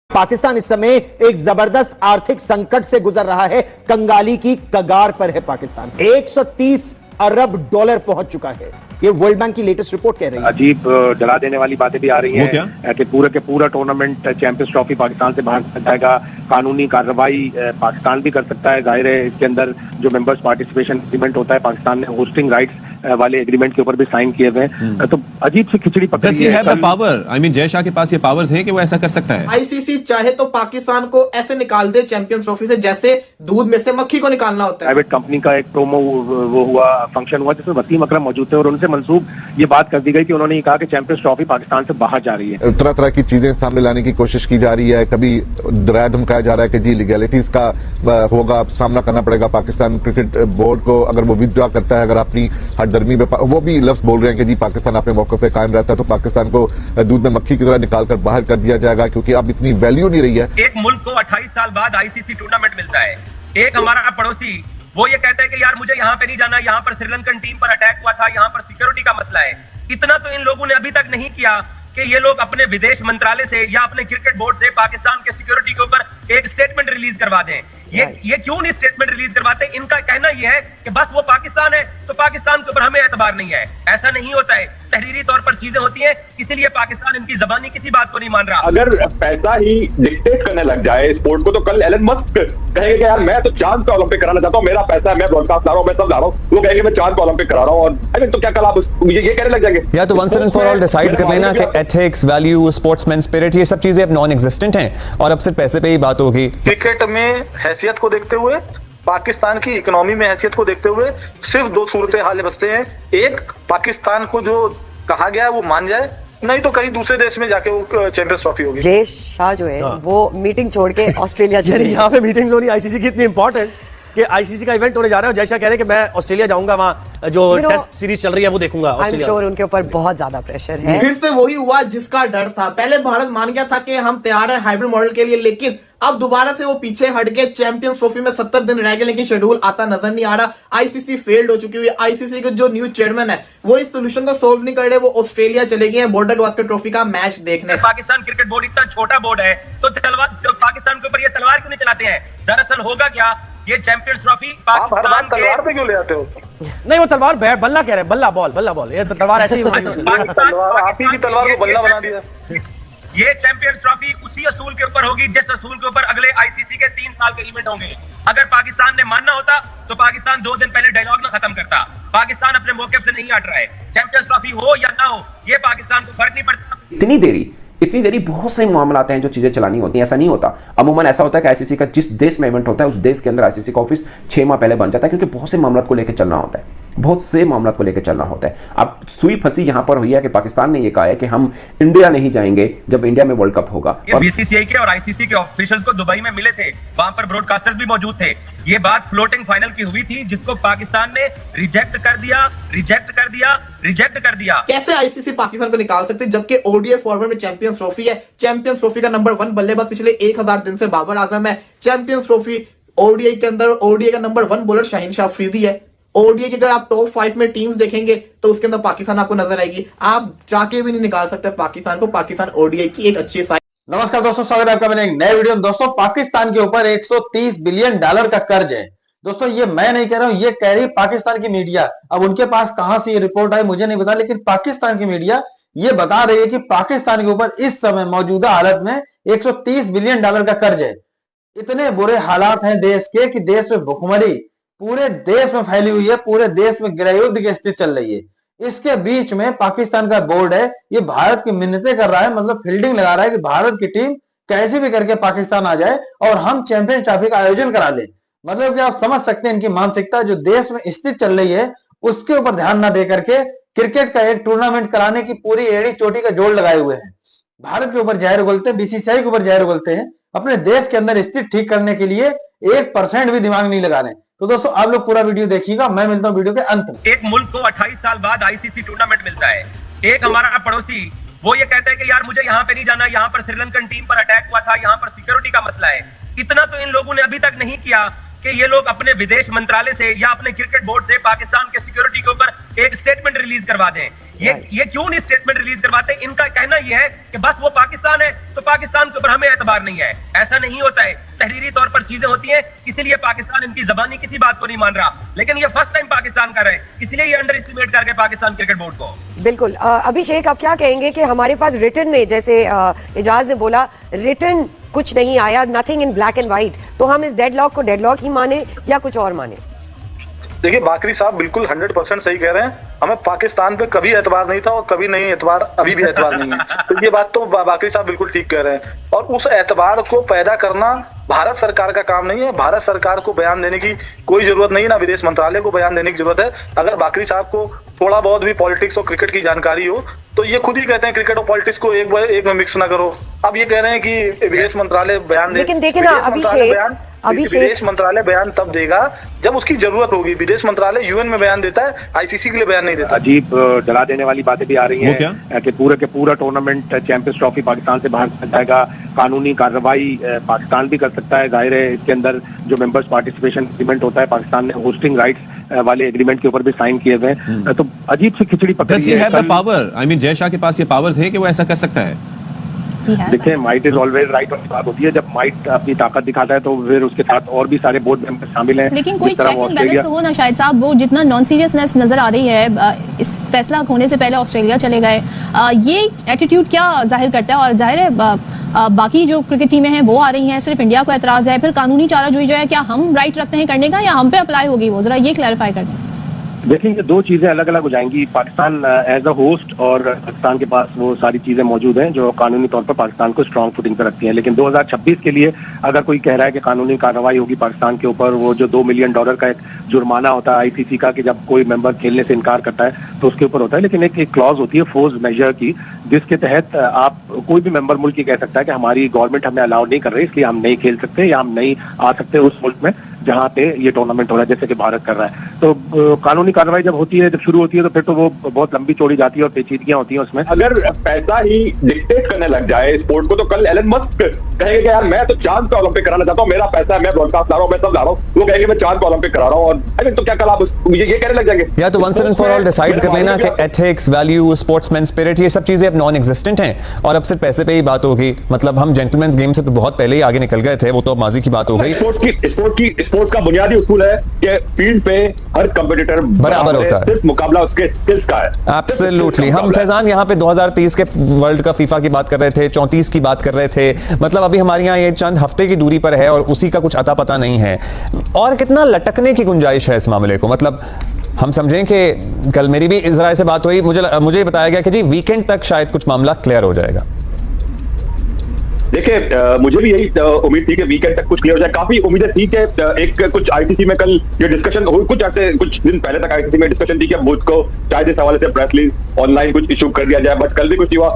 पाकिस्तान इस समय एक जबरदस्त आर्थिक संकट से गुजर रहा है। कंगाली की कगार पर है पाकिस्तान। 130 अरब डॉलर पहुंच चुका है, ये वर्ल्ड बैंक की लेटेस्ट रिपोर्ट कह रही है। अजीब डरा देने वाली बातें भी आ रही हैं कि पूरे के पूरा टूर्नामेंट चैंपियंस ट्रॉफी पाकिस्तान से बाहर जाएगा। कानूनी कार्रवाई पाकिस्तान भी कर सकता है। जाहिर है इसके अंदर जो मेंबर्स पार्टिसिपेशन एग्रीमेंट होता है, पाकिस्तान ने होस्टिंग राइट्स वाले एग्रीमेंट के ऊपर भी साइन किए हुए हैं। तो अजीब सी खिचड़ी पकड़ी है। पावर जय शाह के पास ये पावर्स है कि वो ऐसा कर सकता है। आईसीसी चाहे तो पाकिस्तान को ऐसे निकाल दे चैंपियंस ट्रॉफी से जैसे दूध में से मक्खी को निकालना होता है। प्राइवेट कंपनी का एक प्रोमो वो हुआ, फंक्शन हुआ जिसमें वसीम अकरम मौजूद थे और उनसे मंसूब ये बात कर दी गई कि उन्होंने ये कहा कि चैंपियंस ट्रॉफी पाकिस्तान से बाहर जा रही है। तरह तरह की चीजें सामने लाने की कोशिश की जा रही है। कभी डराया धमकाया जा रहा है कि जी लीगैलिटीज का होगा, सामना करना पड़ेगा पाकिस्तान क्रिकेट बोर्ड को अगर वो विथड्रॉ करता है, अगर अपनी हरदर्मी में वो भी लफ्ज बोल रहे हैं कि जी पाकिस्तान अपने मौके पे कायम रहता है तो पाकिस्तान को दूध में मक्खी की तरह निकालकर बाहर कर दिया जाएगा, क्योंकि अब इतनी वैल्यू नहीं रही है। एक मुल्क को 28 साल बाद आईसीसी टूर्नामेंट मिलता है। एक हमारा पड़ोसी वो ये कहता है कि यार मुझे यहाँ पे नहीं जाना, यहाँ पर श्रीलंकन टीम पर अटैक हुआ था, यहाँ पर सिक्योरिटी का मसला है। इतना तो इन लोगों ने अभी तक नहीं किया कि ये लोग अपने विदेश मंत्रालय से या अपने क्रिकेट बोर्ड से पाकिस्तान के सिक्योरिटी के ऊपर एक स्टेटमेंट रिलीज करवा दें। ये क्यों नहीं स्टेटमेंट रिलीज करवाते? इनका कहना यह है कि बस वो पाकिस्तान है तो पाकिस्तान के ऊपर हमें एतबार नहीं है। ऐसा नहीं होता है, तहरीरी तौर पर चीजें होती हैं, इसीलिए पाकिस्तान इनकी जबानी किसी बात को नहीं मान रहा। अगर पैसा ही डिक्टेट करने लग जाए स्पोर्ट को तो कल एलन मस्क कहेंगे कि यार मैं तो चांद का ओलंपिक कराना चाहता हूँ, मेरा पैसा है, मैं ब्रॉडकास्ट ला रहा हूँ, मैं सब ला रहा हूँ, वो कहेंगे मैं चांद का ओलंपिक करा रहा हूँ। और तो क्या कल आप ये कहने लग जाएंगे? या तो once and for all decide कर लेना कि एथिक्स, वैल्यू, स्पोर्ट्समैन स्पिरिट ये सब चीजें अब नॉन एग्जिस्टेंट हैं और अब सिर्फ पैसे पे ही बात होगी। क्रिकेट में हैसियत को देखते हुए, पाकिस्तान की इकोनॉमी में हैसियत को देखते हुए सिर्फ दो सूरतें हाल बचते हैं। एक, पाकिस्तान को जो कहा गया है वो मान जाए, नहीं तो कहीं दूसरे देश में जाके वो चैंपियंस ट्रॉफी होगी। जय शाह जो है वो मीटिंग छोड़ के ऑस्ट्रेलिया चले। यहाँ पे मीटिंग्स हो रही आईसीसी की इतनी इंपॉर्टेंट कि आईसीसी का इवेंट होने जा रहा है और जय शाह कह रहे हैं कि मैं ऑस्ट्रेलिया जाऊंगा, वहाँ जो टेस्ट सीरीज चल रही है वो देखूंगा। आई एम श्योर उनके ऊपर बहुत ज्यादा प्रेशर है। फिर से वही हुआ जिसका डर था। पहले भारत मान गया था कि हम तैयार है हाइब्रिड मॉडल के लिए, लेकिन अब दोबारा से वो पीछे हट के चैंपियंस ट्रॉफी में 70 दिन रह गए लेकिन शेड्यूल आता नजर नहीं आ रहा। आईसीसी फेल्ड हो चुकी हुई। आईसीसी के जो न्यू चेयरमैन है वो इस सोल्यूशन को सोल्व नहीं कर रहे, वो ऑस्ट्रेलिया चले गए हैं बॉर्डर गवास्कर ट्रॉफी का मैच देखने। पाकिस्तान क्रिकेट बोर्ड इतना छोटा बोर्ड है तो पाकिस्तान के ऊपर ये तलवार क्यों नहीं चलाते हैं? दरअसल होगा क्या, ये चैंपियंस ट्रॉफी पाकिस्तान तलवार पे क्यों ले आते हो? नहीं वो तलवार बल्ला कह रहे हैं, बल्ला बॉल, ये तलवार ऐसे ही आप ही की तलवार को बल्ला बना दिया। ये चैंपियंस ट्रॉफी उसी असूल के ऊपर होगी जिस असूल के ऊपर अगले आईसीसी के 3 साल के इवेंट होंगे। अगर पाकिस्तान ने मानना होता तो पाकिस्तान 2 दिन पहले डायलॉग ना खत्म करता। पाकिस्तान अपने मौके से नहीं हट रहा है। चैंपियंस ट्रॉफी हो या ना हो ये पाकिस्तान को फर्क नहीं पड़ता। इतनी देरी बहुत से मामला आते हैं जो चीजें चलानी होती हैं। ऐसा नहीं होता। अमूमन ऐसा होता है कि आईसीसी का जिस देश में इवेंट होता है उस देश के अंदर आईसीसी का ऑफिस 6 माह पहले बन जाता है, क्योंकि बहुत से मामलों को लेकर चलना होता है, अब सुई फंसी यहां पर हुई है कि पाकिस्तान ने यह कहा है कि हम इंडिया नहीं जाएंगे जब इंडिया में वर्ल्ड कप होगा। बीसीसीआई के और आईसीसी के ऑफिशियल्स को दुबई में मिले थे, वहां पर ब्रॉडकास्टर्स भी मौजूद थे। ये बात फ्लोटिंग फाइनल की हुई थी जिसको पाकिस्तान ने रिजेक्ट कर दिया। कैसे आईसीसी पाकिस्तान को निकाल सकते जबकि ओडीआई फॉर्मेट में चैंपियंस ट्रॉफी है। चैंपियंस ट्रॉफी का नंबर 1 बल्लेबाज पिछले 1000 दिन से बाबर आजम है। चैंपियंस ट्रॉफी ओडीआई के अंदर ओडीआई का नंबर 1 बॉलर शाहीन शाह अफरीदी है। ओडीआई की अगर आप टॉप 5 में टीम्स देखेंगे तो उसके अंदर पाकिस्तान आपको नजर आएगी। आप जाके भी नहीं निकाल सकते पाकिस्तान को। पाकिस्तान ओडीआई की एक अच्छी साइड। नमस्कार दोस्तों, स्वागत है आपका मेरे एक नए वीडियो में। दोस्तों, पाकिस्तान के ऊपर 130 बिलियन डॉलर का कर्ज है। दोस्तों, ये मैं नहीं कह रहा हूं, ये कह रही पाकिस्तान की मीडिया। अब उनके पास कहां से ये रिपोर्ट आई मुझे नहीं पता, लेकिन पाकिस्तान की मीडिया ये बता रही है कि पाकिस्तान के ऊपर इस समय मौजूदा हालत में 130 बिलियन डॉलर का कर्ज है। इतने बुरे हालात हैं देश के कि देश में भुखमरी पूरे देश में फैली हुई है, पूरे देश में गृह युद्ध की स्थिति चल रही है। इसके बीच में पाकिस्तान का बोर्ड है, ये भारत की मिन्नतें कर रहा है, मतलब फील्डिंग लगा रहा है कि भारत की टीम कैसे भी करके पाकिस्तान आ जाए और हम चैंपियंस ट्रॉफी का आयोजन करा ले। मतलब कि आप समझ सकते हैं इनकी मानसिकता, जो देश में स्थिति चल रही है उसके ऊपर ध्यान न दे करके क्रिकेट का एक टूर्नामेंट कराने की पूरी एड़ी चोटी का जोड़ लगाए हुए हैं। भारत के ऊपर जहर उगलते हैं, बीसीसीआई के ऊपर जहर उगलते हैं, अपने देश के अंदर स्थिति ठीक करने के लिए 1% भी दिमाग नहीं लगा रहे। तो दोस्तों, आप लोग पूरा वीडियो देखिएगा, मैं मिलता हूं वीडियो के अंत में। एक मुल्क को 28 साल बाद आईसीसी टूर्नामेंट मिलता है। एक हमारा पड़ोसी वो ये कहता है कि यार मुझे यहाँ पे नहीं जाना, यहाँ पर श्रीलंकन टीम पर अटैक हुआ था, यहाँ पर सिक्योरिटी का मसला है। इतना तो इन लोगों ने अभी तक नहीं किया कि ये लोग अपने विदेश मंत्रालय से या अपने क्रिकेट बोर्ड से पाकिस्तान के सिक्योरिटी के ऊपर एक स्टेटमेंट रिलीज करवा दें। ये क्यों नहीं स्टेटमेंट रिलीज करवाते? इनका कहना ये है कि बस वो पाकिस्तान है तो पाकिस्तान के ऊपर हमें एतबार नहीं है। ऐसा नहीं होता है, तहरीरी तौर पर चीजें होती हैं, इसीलिए पाकिस्तान इनकी जबानी किसी बात को नहीं मान रहा। लेकिन ये फर्स्ट टाइम पाकिस्तान कर रहे हैं, इसलिए ये अंडर एस्टिमेट करके पाकिस्तान क्रिकेट बोर्ड को। बिल्कुल। अभिषेक, आप क्या कहेंगे कि हमारे पास रिटर्न में, जैसे एजाज ने बोला, रिटर्न कुछ नहीं आया, nothing in black and white, तो हम इस डेडलॉक को डेडलॉक ही माने या कुछ और माने? देखिए, बाकरी साहब बिल्कुल 100% सही कह रहे हैं। हमें पाकिस्तान पे कभी एतबार नहीं था और कभी नहीं एतबार, अभी भी एतबार नहीं है। तो ये बात तो बाकरी साहब बिल्कुल ठीक कह रहे हैं। और उस एतबार को पैदा करना भारत सरकार का काम नहीं है। भारत सरकार को बयान देने की कोई जरूरत नहीं है, ना विदेश मंत्रालय को बयान देने की जरूरत है। अगर बाकरी साहब को थोड़ा बहुत भी पॉलिटिक्स और क्रिकेट की जानकारी हो तो ये खुद ही कहते हैं क्रिकेट और पॉलिटिक्स को एक में मिक्स ना करो। अब ये कह रहे हैं कि विदेश मंत्रालय बयान दे, लेकिन देखिए ना अभिषेक, विदेश मंत्रालय बयान तब देगा जब उसकी जरूरत होगी। विदेश मंत्रालय यूएन में बयान देता है, आईसीसी के लिए बयान नहीं देता। अजीब डरा देने वाली बातें भी आ रही हैं कि पूरा टूर्नामेंट चैंपियंस ट्रॉफी पाकिस्तान से बाहर जाएगा, कानूनी कार्रवाई पाकिस्तान भी कर सकता है। जाहिर है इसके अंदर जो मेंबर्स पार्टिसिपेशन एग्रीमेंट होता है, पाकिस्तान ने होस्टिंग राइट्स वाले एग्रीमेंट के ऊपर भी साइन किए हुए हैं। तो अजीब सी खिचड़ी पकड़ी है। Power, I mean Jay Shah के पास ये पावर्स है कि वो ऐसा कर सकता है? देखिए, माइट इज ऑलवेज राइट वाली बात होती है। जब माइट अपनी ताकत दिखाता है तो फिर उसके साथ और भी सारे बोर्ड मेंबर शामिल हैं। लेकिन कोई चेक एंड बैलेंस तो हो ना शायद साहब। वो जितना नॉन सीरियसनेस नजर आ रही है, इस फैसला होने से पहले ऑस्ट्रेलिया चले गए, ये एटीट्यूड क्या जाहिर करता है? और जाहिर है बाकी जो क्रिकेट टीमें हैं वो आ रही हैं, सिर्फ इंडिया को एतराज है। फिर कानूनी चाराजोई जो है, क्या हम राइट रखते हैं करने का या हम पे अप्लाई होगी वो? जरा ये क्लैरिफाई कर दें। देखिए, ये दो चीजें अलग अलग हो जाएंगी। पाकिस्तान एज अ होस्ट और पाकिस्तान के पास वो सारी चीजें मौजूद हैं जो कानूनी तौर पर पाकिस्तान को स्ट्रांग फुटिंग पर रखती हैं। लेकिन 2026 के लिए अगर कोई कह रहा है कि कानूनी कार्रवाई होगी पाकिस्तान के ऊपर, वो जो $2 मिलियन का एक जुर्माना होता है आईसीसी का कि जब कोई मेंबर खेलने से इनकार करता है तो उसके ऊपर होता है। लेकिन एक क्लॉज होती है फोर्स मेजर की, जिसके तहत आप कोई भी मेंबर मुल्क कह सकता है कि हमारी गवर्नमेंट हमें अलाउ नहीं कर रही, इसलिए हम नहीं खेल सकते या हम नहीं आ सकते उस मुल्क में जहां पे ये टूर्नामेंट हो रहा है, जैसे कि भारत कर रहा है। तो कानूनी कार्रवाई जब होती है, जब शुरू होती है, तो फिर तो वो बहुत लंबी चौड़ी जाती है और पेचीदगियां होती हैं उसमें। अगर पैसा ही डिक्टेट करने लग जाए स्पोर्ट को, तो कल एलन मस्क कहेंगे कि यार मैं तो चांद का ओलंपिक कराना चाहता हूँ, मेरा पैसा है, मैं ब्रॉडकास्ट ला रहा हूँ, मैं सब ला रहा हूँ। वो कहेंगे मैं चांद का ओलंपिक करा रहा हूँ। और तो क्या कल आप ये कहने लग जाएंगे? या तो once and for all decide कर लेना कि एथिक्स, वैल्यू, स्पोर्ट्समैन स्पिरिट, ये सब चीजें अब नॉन एग्जिस्टेंट हैं और अब सिर्फ पैसे पे ही बात होगी। मतलब हम जेंटलमैन गेम से तो बहुत पहले ही आगे निकल गए थे, वो तो अब माजी की बात हो गई। स्पोर्ट्स का बुनियादी उसूल है कि फील्ड पे हर कंपटीटर बराबर होता है, सिर्फ मुकाबला उसके स्किल्स का है। एब्सोल्युटली। हम फैजान यहाँ पे 2030 के वर्ल्ड कप फीफा की बात कर रहे थे, 34 की बात कर रहे थे। मतलब अभी हमारे यहाँ ये चंद हफ्ते की दूरी पर है और उसी का कुछ अता पता नहीं है। और कितना लटकने की गुंजाइश है इस मामले को। मतलब हम समझें कि कल मेरी भी इजराइल से बात हुई, मुझे बताया गया कि जी वीकेंड तक शायद कुछ मामला क्लियर हो जाएगा। देखिए, मुझे भी यही उम्मीद थी कि वीकेंड तक कुछ क्लियर हो जाए। काफी उम्मीदें थी कि एक कुछ आईसीसी में कल ये डिस्कशन कुछ दिन पहले तक आईसीसी में डिस्कशन थी कि बुध को शायद इस हवाले से प्रेस रिलीज ऑनलाइन कुछ इशू कर दिया जाए, बट कल भी कुछ हुआ।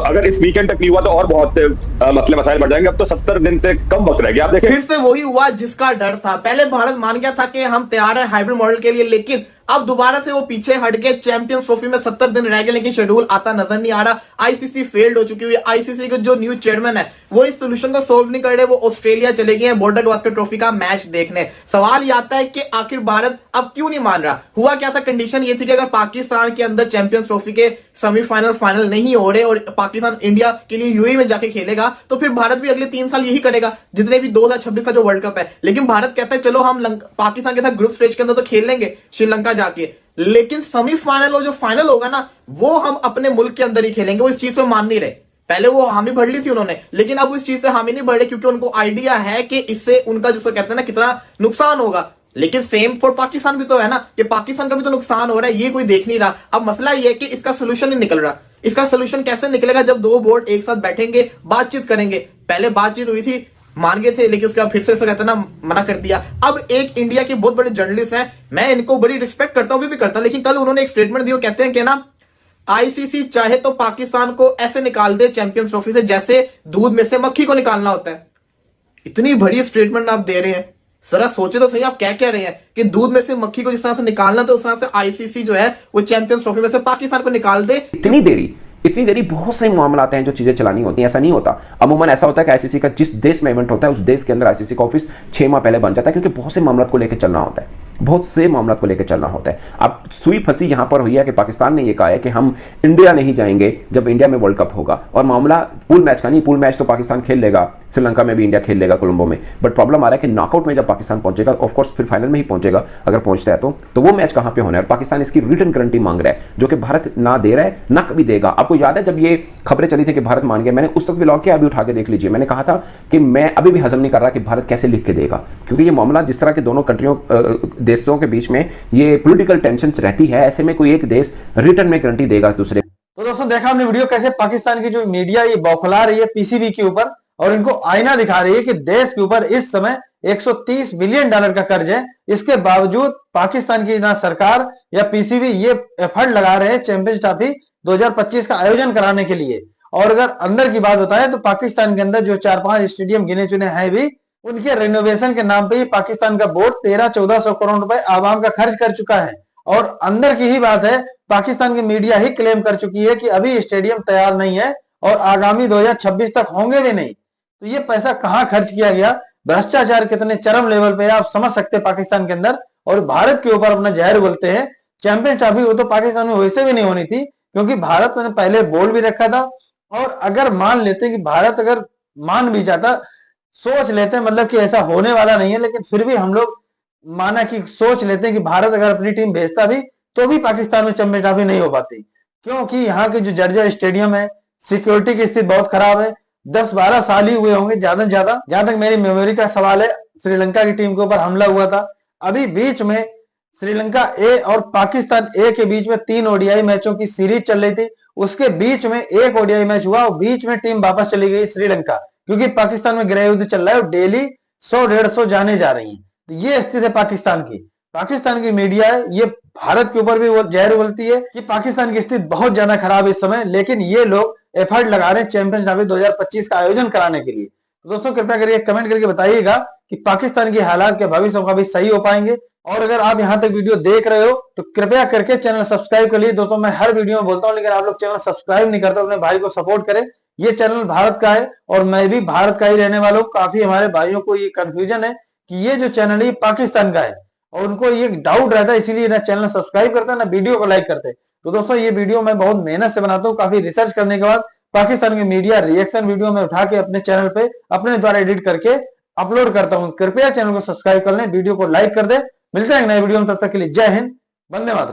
अगर इस वीकेंड तक नहीं हुआ तो और बहुत मसले मसाइल बढ़ जाएंगे। अब तो 70 दिन से कम वक्त रह गया। आप देखिए, फिर से वही हुआ जिसका डर था। पहले भारत मान गया था कि हम तैयार है हाइब्रिड मॉडल के लिए, लेकिन अब दोबारा से वो पीछे हट गए। चैंपियंस ट्रॉफी में 70 दिन रह गए लेकिन शेड्यूल आता नजर नहीं आ रहा। आईसीसी फेल्ड हो चुकी हुई। आईसीसी के जो न्यू चेयरमैन है वो इस सोल्यूशन को सोल्व नहीं कर रहे। वो ऑस्ट्रेलिया चले गए हैं बॉर्डर गावस्कर ट्रॉफी का मैच देखने। सवाल ये आता है कि आखिर भारत अब क्यों नहीं मान रहा? हुआ क्या था? कंडीशन ये थी कि अगर पाकिस्तान के अंदर चैंपियंस ट्रॉफी के सेमीफाइनल फाइनल नहीं हो रहे और पाकिस्तान इंडिया के लिए यूएई में जाके खेलेगा तो फिर भारत भी अगले 3 साल यही करेगा, जितने भी 2026 का जो वर्ल्ड कप है। लेकिन भारत कहता है चलो हम पाकिस्तान के साथ ग्रुप स्टेज के अंदर तो खेल लेंगे श्रीलंका जाके, लेकिन सेमीफाइनल और जो फाइनल होगा ना वो हम अपने मुल्क के अंदर ही खेलेंगे। वो इस चीज पे मान नहीं रहे। पहले वो हामी भर ली थी उन्होंने, लेकिन अब इस चीज पे हामी नहीं बढ़ रहे क्योंकि उनको आइडिया है कि इससे उनका जिसको कहते हैं ना कितना नुकसान होगा। लेकिन सेम फॉर पाकिस्तान भी तो है ना कि पाकिस्तान का भी तो नुकसान हो रहा है, ये कोई देख नहीं रहा। अब मसला ये है कि इसका सोल्यूशन नहीं निकल रहा। इसका सोल्यूशन कैसे निकलेगा? जब दो बोर्ड एक साथ बैठेंगे, बातचीत करेंगे। पहले बातचीत हुई थी, मान गए थे, लेकिन उसके बाद फिर से कहते ना मना कर दिया। अब एक इंडिया के बहुत बड़े जर्नलिस्ट हैं, मैं इनको बड़ी रिस्पेक्ट करता हूं, भी करता, लेकिन कल उन्होंने एक स्टेटमेंट दी। वो कहते हैं कि ना आईसीसी चाहे तो पाकिस्तान को ऐसे निकाल दे चैंपियंस ट्रॉफी से जैसे दूध में से मक्खी को निकालना होता है। इतनी बड़ी स्टेटमेंट आप दे रहे हैं, जरा सोचे तो सही आप क्या कह रहे हैं कि दूध में से मक्खी को जिस तरह से निकालना तो उस तरह से आईसीसी जो है वो चैंपियंस ट्रॉफी में से पाकिस्तान को निकाल दे। इतनी देरी बहुत से मामला आते हैं जो चीजें चलानी होती हैं। ऐसा नहीं होता। अमूमन ऐसा होता है कि आईसीसी का जिस देश में इवेंट होता है उस देश के अंदर आईसीसी का ऑफिस 6 माह पहले बन जाता है, क्योंकि बहुत से मामलों को लेकर चलना होता है। बहुत से मामला को लेकर चलना होता है। अब सुई फंसी यहां पर हुई है कि पाकिस्तान ने यह कहा है कि हम इंडिया नहीं जाएंगे जब इंडिया में वर्ल्ड कप होगा, और मामला पूल मैच का नहीं, पूल मैच तो पाकिस्तान खेल लेगा, श्रीलंका में भी इंडिया खेल लेगा कोलंबो में, बट प्रॉब्लम आ रहा है कि नॉकआउट में जब पाकिस्तान पहुंचेगा, ऑफ कोर्स फिर फाइनल में ही पहुंचेगा अगर पहुंचता है तो वो मैच कहां पे होना है, और पाकिस्तान इसकी रिटर्न गारंटी मांग रहा है, जो कि भारत ना दे रहा है ना कभी देगा। आपको याद है जब ये खबरें चली थी कि भारत मान गया, मैंने उस वक्त व्लॉग किया, अभी उठा के देख लीजिए, मैंने कहा था कि मैं अभी भी हजम नहीं कर रहा कि भारत कैसे लिख के देगा, क्योंकि ये मामला जिस तरह के दोनों कंट्रियों देशों के बीच में ये पॉलिटिकल टेंशन रहती है, ऐसे में कोई एक देश रिटर्न में गारंटी देगा दूसरे। तो दोस्तों देखा हमने वीडियो कैसे पाकिस्तान की जो मीडिया ये बौखला रही है पीसीबी के ऊपर, और इनको आईना दिखा रही है कि देश के ऊपर इस समय 130 बिलियन डॉलर का कर्ज है, इसके बावजूद पाकिस्तान की ना सरकार या पीसीबी ये एफर्ट लगा रहे हैं चैंपियंस ट्रॉफी 2025 का आयोजन कराने के लिए। और अगर अंदर की बात बताएं तो पाकिस्तान के अंदर जो 4-5 स्टेडियम गिने चुने हैं भी, उनके रेनोवेशन के नाम पे ही पाकिस्तान का बोर्ड 1300-1400 करोड़ रुपए आवाम का खर्च कर चुका है। और अंदर की ही बात है, पाकिस्तान की मीडिया ही क्लेम कर चुकी है कि अभी स्टेडियम तैयार नहीं है और आगामी 2026 तक होंगे भी नहीं। तो ये पैसा कहां खर्च किया गया, भ्रष्टाचार कितने चरम लेवल पे आप समझ सकते हैं पाकिस्तान के अंदर। और भारत के ऊपर अपना जहर बोलते हैं। चैंपियंस ट्रॉफी वो तो पाकिस्तान में वैसे भी नहीं होनी थी, क्योंकि भारत ने पहले बोल भी रखा था। और अगर मान लेते कि भारत अगर मान भी जाता, सोच लेते हैं मतलब कि ऐसा होने वाला नहीं है, लेकिन फिर भी हम लोग माना कि सोच लेते हैं कि भारत अगर अपनी टीम भेजता भी तो भी पाकिस्तान में चैंपियंस ट्रॉफी नहीं हो पाती, क्योंकि यहाँ के जो जर्जर स्टेडियम है, सिक्योरिटी की स्थिति बहुत खराब है। 10-12 साल ही हुए होंगे ज्यादा से ज्यादा, जहां तक मेरी मेमोरी का सवाल है। श्रीलंका की टीम के ऊपर हमला हुआ था, अभी बीच में श्रीलंका ए और पाकिस्तान ए के बीच में 3 ओडीआई मैचों की सीरीज चल रही थी, उसके बीच में एक ओडीआई मैच हुआ और बीच में टीम वापस चली गई श्रीलंका, क्योंकि पाकिस्तान में गृह युद्ध चल रहा है और डेली 100-150 जाने जा रही है। तो ये स्थिति है पाकिस्तान की। पाकिस्तान की मीडिया है ये भारत के ऊपर भी वो जहर उगलती है कि पाकिस्तान की स्थिति बहुत ज्यादा खराब है इस समय, लेकिन ये लोग एफर्ट लगा रहे हैं चैंपियंस ट्रॉफी 2025 का आयोजन कराने के लिए। तो दोस्तों कृपया करके कमेंट करके बताइएगा कि पाकिस्तान की हालात के भविष्य में कभी सही हो पाएंगे। और अगर आप यहां तक वीडियो देख रहे हो तो कृपया करके चैनल सब्सक्राइब कर लीजिए। दोस्तों मैं हर वीडियो में बोलता हूं, लेकिन आप लोग चैनल सब्सक्राइब नहीं करते, अपने भाई को सपोर्ट करें। ये चैनल भारत का है और मैं भी भारत का ही रहने वाला हूं। काफी हमारे भाइयों को ये कंफ्यूजन है कि ये जो चैनल है पाकिस्तान का है, और उनको ये डाउट रहता है, इसीलिए ना चैनल सब्सक्राइब करते हैं ना वीडियो को लाइक करते हैं। तो दोस्तों ये वीडियो मैं बहुत मेहनत से बनाता हूँ, काफी रिसर्च करने के बाद पाकिस्तान की मीडिया रिएक्शन वीडियो में उठा के अपने चैनल पे अपने द्वारा एडिट करके अपलोड करता हूँ। कृपया चैनल को सब्सक्राइब कर लें, वीडियो को लाइक कर दें। मिलते हैं नए वीडियो में, तब तक के लिए जय हिंद, वंदे मातरम।